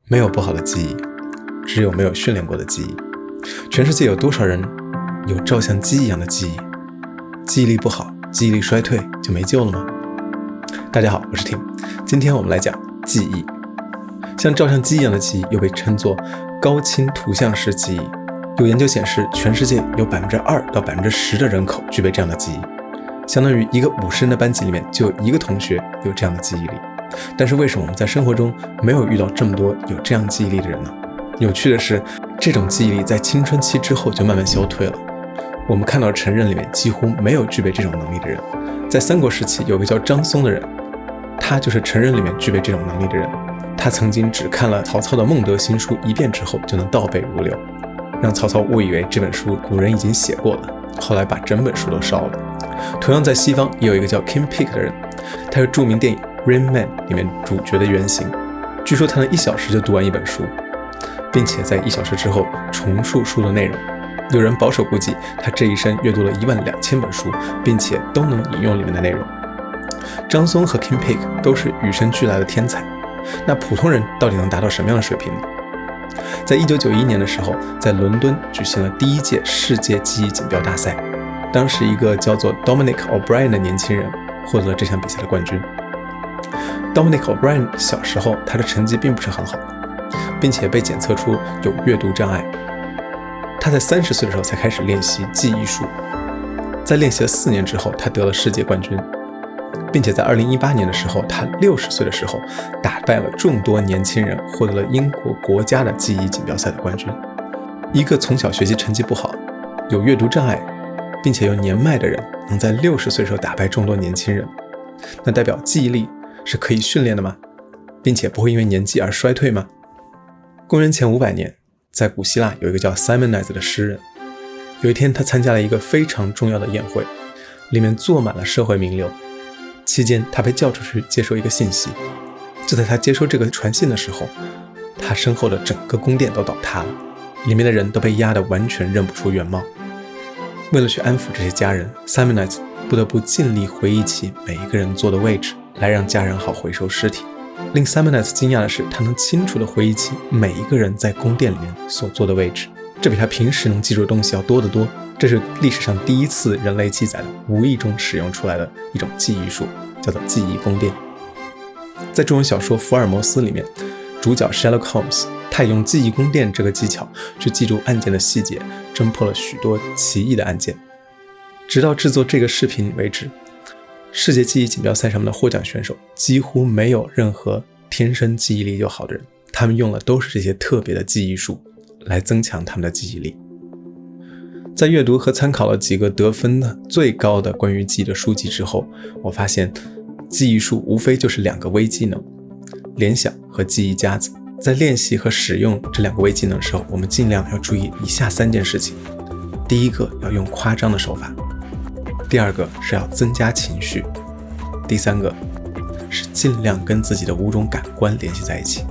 没有不好的记忆，只有没有训练过的记忆。全世界有多少人有照相机一样的记忆？记忆力不好，记忆力衰退就没救了吗？大家好，我是 Tim， 今天我们来讲记忆。像照相机一样的记忆又被称作高清图像式记忆。有研究显示，全世界有 2% 到 10% 的人口具备这样的记忆，相当于一个50人的班级里面就有一个同学有这样的记忆力。但是为什么我们在生活中没有遇到这么多有这样记忆力的人呢？有趣的是，这种记忆力在青春期之后就慢慢消退了。我们看到成人里面几乎没有具备这种能力的人。在三国时期有个叫张松的人，他就是成人里面具备这种能力的人。他曾经只看了曹操的孟德新书一遍之后就能倒背如流，让曹操误以为这本书古人已经写过了，后来把整本书都烧了。同样在西方也有一个叫 Kim Peek 的人，他是著名电影 Rain Man 里面主角的原型。据说他能1小时就读完一本书，并且在1小时之后重述书的内容。有人保守估计他这一生阅读了12000本书，并且都能引用里面的内容。张松和 Kim Peek 都是与生俱来的天才，那普通人到底能达到什么样的水平呢？在1991年的时候，在伦敦举行了第1届世界记忆锦标大赛，当时一个叫做 Dominic O'Brien 的年轻人获得了这项比赛的冠军。Dominic O'Brien 小时候他的成绩并不是很好，并且被检测出有阅读障碍。他在30岁的时候才开始练习记忆术，在练习了4年之后，他得了世界冠军，并且在2018年的时候，他60岁的时候打败了众多年轻人，获得了英国国家的记忆锦标赛的冠军。一个从小学习成绩不好、有阅读障碍，并且有年迈的人，能在60岁的时候打败众多年轻人，那代表记忆力是可以训练的吗？并且不会因为年纪而衰退吗？公元前500年，在古希腊有一个叫 Simonides 的诗人，有一天他参加了一个非常重要的宴会，里面坐满了社会名流。期间他被叫出去接受一个信息，就在他接收这个传信的时候，他身后的整个宫殿都倒塌了，里面的人都被压得完全认不出原貌。为了去安抚这些家人， Simonides 不得不尽力回忆起每一个人坐的位置，来让家人好回收尸体。令 Simonides 惊讶的是，他能清楚地回忆起每一个人在宫殿里面所坐的位置，这比他平时能记住的东西要多得多。这是历史上第一次人类记载的无意中使用出来的一种记忆术，叫做记忆宫殿。在中文小说《福尔摩斯》里面，主角 Sherlock Holmes 他也用记忆宫殿这个技巧去记住案件的细节，侦破了许多奇异的案件。直到制作这个视频为止，世界记忆锦标赛上面的获奖选手几乎没有任何天生记忆力就好的人，他们用的都是这些特别的记忆术来增强他们的记忆力。在阅读和参考了几个得分最高的关于记忆的书籍之后，我发现记忆术无非就是2个微技能，联想和记忆夹子。在练习和使用这2个微技能的时候，我们尽量要注意以下3件事情。第一个，要用夸张的手法；第二个是要增加情绪；第三个是尽量跟自己的5种感官联系在一起。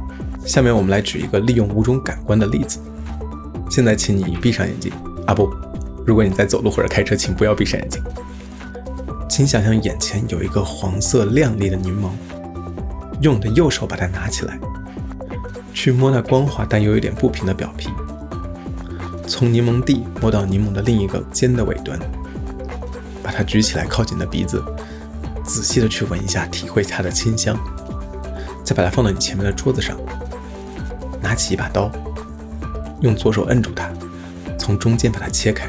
下面我们来举一个利用5种感官的例子。现在请你闭上眼睛，不，如果你在走路或者开车，请不要闭上眼睛。请想象眼前有一个黄色亮丽的柠檬，用你的右手把它拿起来，去摸那光滑但又有点不平的表皮，从柠檬蒂摸到柠檬的另一个尖的尾端，把它举起来靠近你的鼻子，仔细的去闻一下，体会它的清香，再把它放到你前面的桌子上，拿起一把刀，用左手摁住它，从中间把它切开。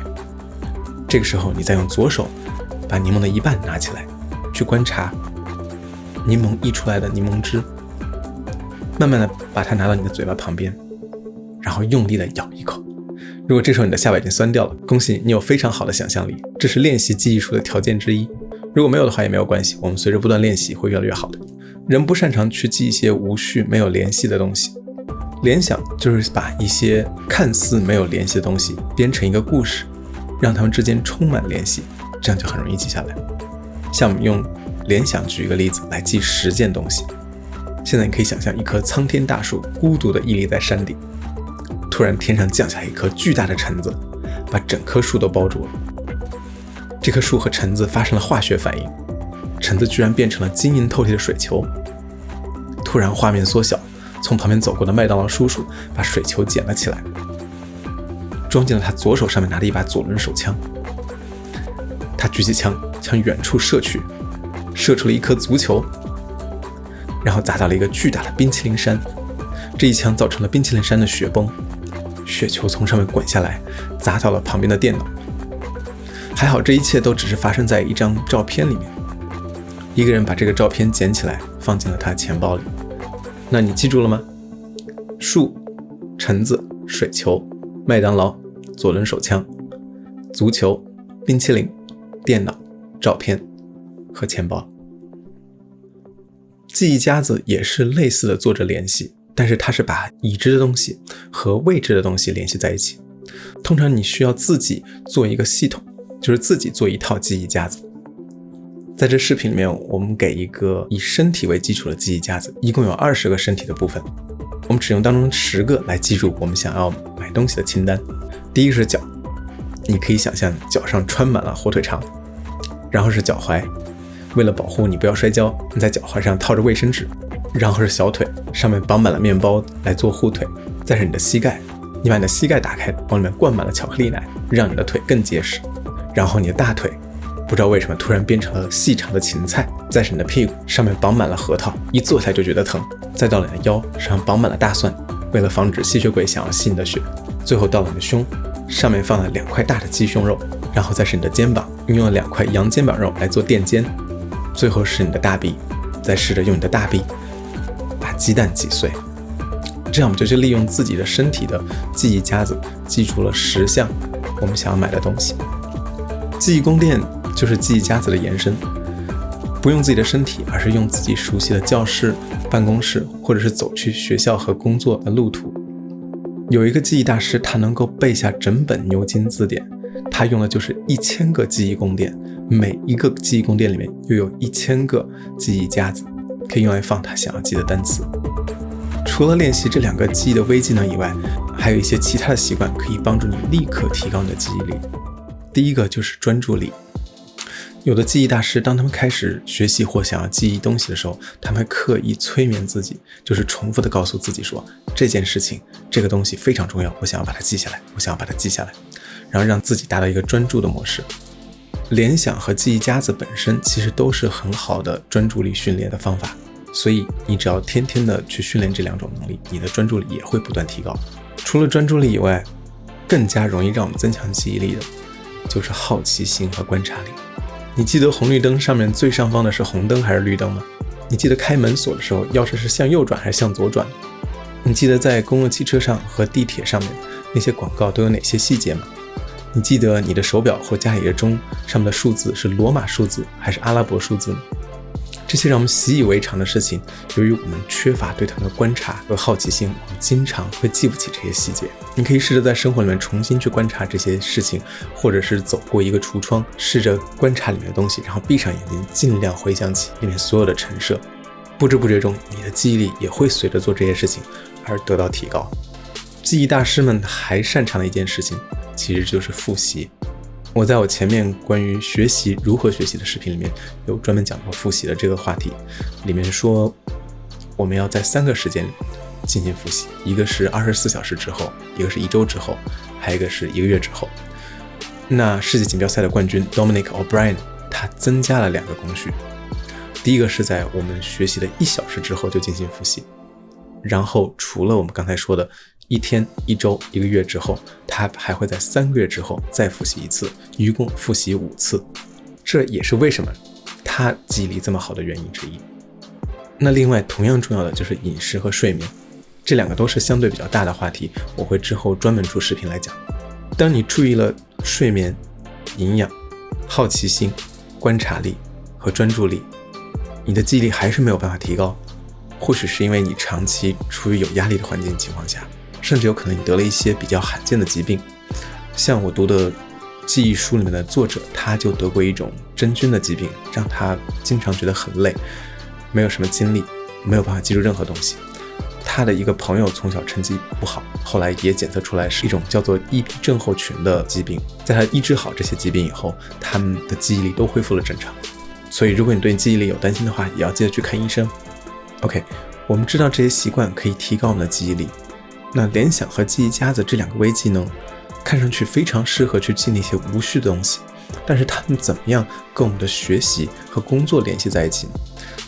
这个时候你再用左手把柠檬的一半拿起来，去观察柠檬溢出来的柠檬汁，慢慢的把它拿到你的嘴巴旁边，然后用力的咬一口。如果这时候你的下巴已经酸掉了，恭喜你有非常好的想象力，这是练习记忆术的条件之一。如果没有的话也没有关系，我们随着不断练习会越来越好的。人不擅长去记一些无序没有联系的东西，联想就是把一些看似没有联系的东西编成一个故事，让它们之间充满联系，这样就很容易记下来。像我们用联想举一个例子来记10件东西。现在你可以想象一棵苍天大树孤独地屹立在山顶，突然天上降下一颗巨大的橙子，把整棵树都包住了。这棵树和橙子发生了化学反应，橙子居然变成了晶莹透剔的水球。突然画面缩小，从旁边走过的麦当劳叔叔把水球捡了起来，装进了他左手上面拿的一把左轮手枪。他举起枪向远处射去，射出了一颗足球，然后砸到了一个巨大的冰淇淋山。这一枪造成了冰淇淋山的雪崩，雪球从上面滚下来，砸到了旁边的电脑。还好这一切都只是发生在一张照片里面。一个人把这个照片捡起来放进了他的钱包里。那你记住了吗？树、橙子、水球、麦当劳、左轮手枪、足球、冰淇淋、电脑、照片和钱包。记忆夹子也是类似的做着联系，但是它是把已知的东西和未知的东西联系在一起。通常你需要自己做一个系统，就是自己做一套记忆夹子。在这视频里面，我们给一个以身体为基础的记忆夹子，一共有20个身体的部分，我们只用当中10个来记住我们想要买东西的清单。第一个是脚，你可以想象脚上穿满了火腿肠，然后是脚踝，为了保护你不要摔跤，你在脚踝上套着卫生纸，然后是小腿，上面绑满了面包来做护腿，再是你的膝盖，你把你的膝盖打开，往里面灌满了巧克力奶，让你的腿更结实，然后你的大腿不知道为什么突然变成了细长的芹菜，再是你的屁股，上面绑满了核桃，一坐下就觉得疼，再到了你的腰，上绑满了大蒜，为了防止吸血鬼想要吸你的血，最后到了你的胸，上面放了2块大的鸡胸肉，然后再是你的肩膀，你用了2块羊肩膀肉来做垫肩，最后是你的大臂，再试着用你的大臂把鸡蛋击碎。这样我们就去利用自己的身体的记忆夹子，记住了10项我们想要买的东西。记忆宫殿就是记忆夹子的延伸，不用自己的身体，而是用自己熟悉的教室、办公室，或者是走去学校和工作的路途。有一个记忆大师，他能够背下整本牛津字典，他用的就是1000个记忆宫殿，每一个记忆宫殿里面又有1000个记忆夹子，可以用来放他想要记的单词。除了练习这2个记忆的微技能以外，还有一些其他的习惯可以帮助你立刻提高你的记忆力。第一个就是专注力。有的记忆大师，当他们开始学习或想要记忆东西的时候，他们会刻意催眠自己，就是重复的告诉自己说，这件事情，这个东西非常重要，我想要把它记下来，我想要把它记下来，然后让自己达到一个专注的模式。联想和记忆夹子本身其实都是很好的专注力训练的方法，所以你只要天天的去训练这2种能力，你的专注力也会不断提高。除了专注力以外，更加容易让我们增强记忆力的就是好奇心和观察力。你记得红绿灯上面最上方的是红灯还是绿灯吗？你记得开门锁的时候钥匙是向右转还是向左转？你记得在公共汽车上和地铁上面那些广告都有哪些细节吗？你记得你的手表或家里的钟上面的数字是罗马数字还是阿拉伯数字吗？这些让我们习以为常的事情，由于我们缺乏对他们的观察和好奇心，我们经常会记不起这些细节。你可以试着在生活里面重新去观察这些事情，或者是走过一个橱窗，试着观察里面的东西，然后闭上眼睛，尽量回想起里面所有的陈设。不知不觉中，你的记忆力也会随着做这些事情而得到提高。记忆大师们还擅长的一件事情，其实就是复习。我在我前面关于学习如何学习的视频里面有专门讲过复习的这个话题，里面说我们要在3个时间里进行复习，一个是24小时之后，一个是1周之后，还有一个是1个月之后。那世界锦标赛的冠军 Dominic O'Brien 他增加了2个工序，第一个是在我们学习的1小时之后就进行复习，然后除了我们刚才说的1天、1周、1个月之后，他还会在3个月之后再复习1次，一共复习5次。这也是为什么他记忆力这么好的原因之一。那另外同样重要的就是饮食和睡眠，这2个都是相对比较大的话题，我会之后专门出视频来讲。当你注意了睡眠、营养、好奇心、观察力和专注力，你的记忆力还是没有办法提高，或许是因为你长期处于有压力的环境情况下，甚至有可能你得了一些比较罕见的疾病。像我读的记忆书里面的作者，他就得过一种真菌的疾病，让他经常觉得很累，没有什么精力，没有办法记住任何东西。他的一个朋友从小成绩不好，后来也检测出来是一种叫做EB症候群的疾病，在他医治好这些疾病以后，他们的记忆力都恢复了正常。所以如果你对记忆力有担心的话，也要记得去看医生。OK，我们知道这些习惯可以提高我们的记忆力。那联想和记忆夹子这2个微技能看上去非常适合去记那些无序的东西，但是它们怎么样跟我们的学习和工作联系在一起呢？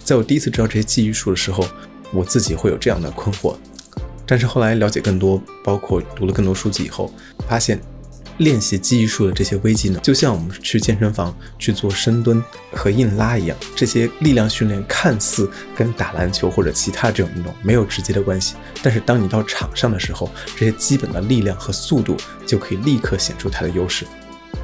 在我第一次知道这些记忆术的时候，我自己会有这样的困惑，但是后来了解更多，包括读了更多书籍以后，发现练习记忆术的这些微技能，就像我们去健身房去做深蹲和硬拉一样，这些力量训练看似跟打篮球或者其他这种运动没有直接的关系，但是当你到场上的时候，这些基本的力量和速度就可以立刻显出它的优势。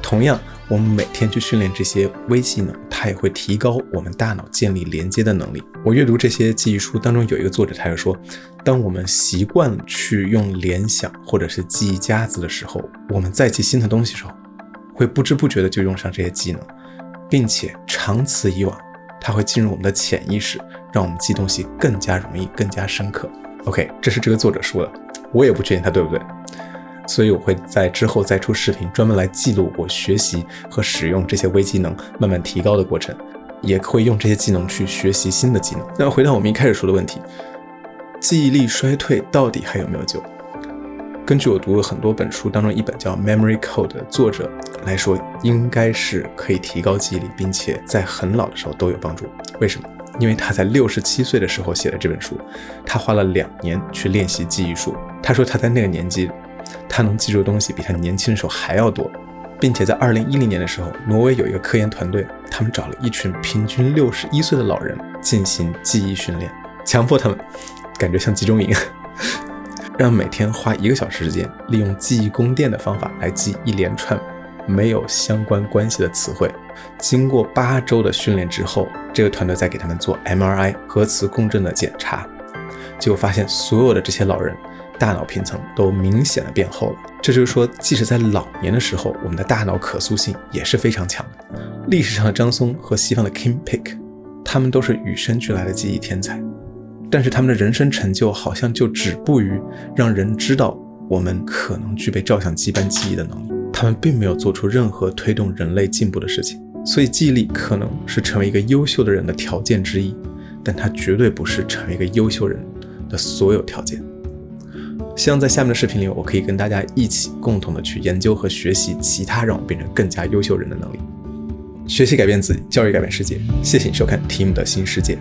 同样，我们每天去训练这些微技能，它也会提高我们大脑建立连接的能力。我阅读这些记忆书当中有一个作者，他就说，当我们习惯去用联想或者是记忆夹子的时候，我们在记新的东西的时候，会不知不觉的就用上这些技能，并且长此以往，它会进入我们的潜意识，让我们记东西更加容易，更加深刻。OK， 这是这个作者说的，我也不确定他对不对。所以我会在之后再出视频，专门来记录我学习和使用这些微技能慢慢提高的过程，也会用这些技能去学习新的技能。那回到我们一开始说的问题，记忆力衰退到底还有没有救？根据我读了很多本书当中一本叫 Memory Code 的作者来说，应该是可以提高记忆力，并且在很老的时候都有帮助。为什么？因为他在67岁的时候写的这本书，他花了2年去练习记忆术。他说他在那个年纪，他能记住的东西比他年轻的时候还要多，并且在2010年的时候，挪威有一个科研团队，他们找了一群平均61岁的老人进行记忆训练，强迫他们，感觉像集中营，让每天花1个小时时间，利用记忆宫殿的方法来记一连串没有相关关系的词汇。经过8周的训练之后，这个团队再给他们做 MRI 核磁共振的检查，结果发现所有的这些老人大脑皮层都明显的变厚了。这就是说，即使在老年的时候，我们的大脑可塑性也是非常强的。历史上的张松和西方的 Kim Peck， 他们都是与生俱来的记忆天才，但是他们的人生成就好像就止步于让人知道我们可能具备照相机般记忆的能力，他们并没有做出任何推动人类进步的事情。所以记忆力可能是成为一个优秀的人的条件之一，但它绝对不是成为一个优秀人的所有条件。希望在下面的视频里，我可以跟大家一起共同的去研究和学习其他让我们变成更加优秀人的能力。学习改变自己，教育改变世界。谢谢你收看 Tim 的新世界。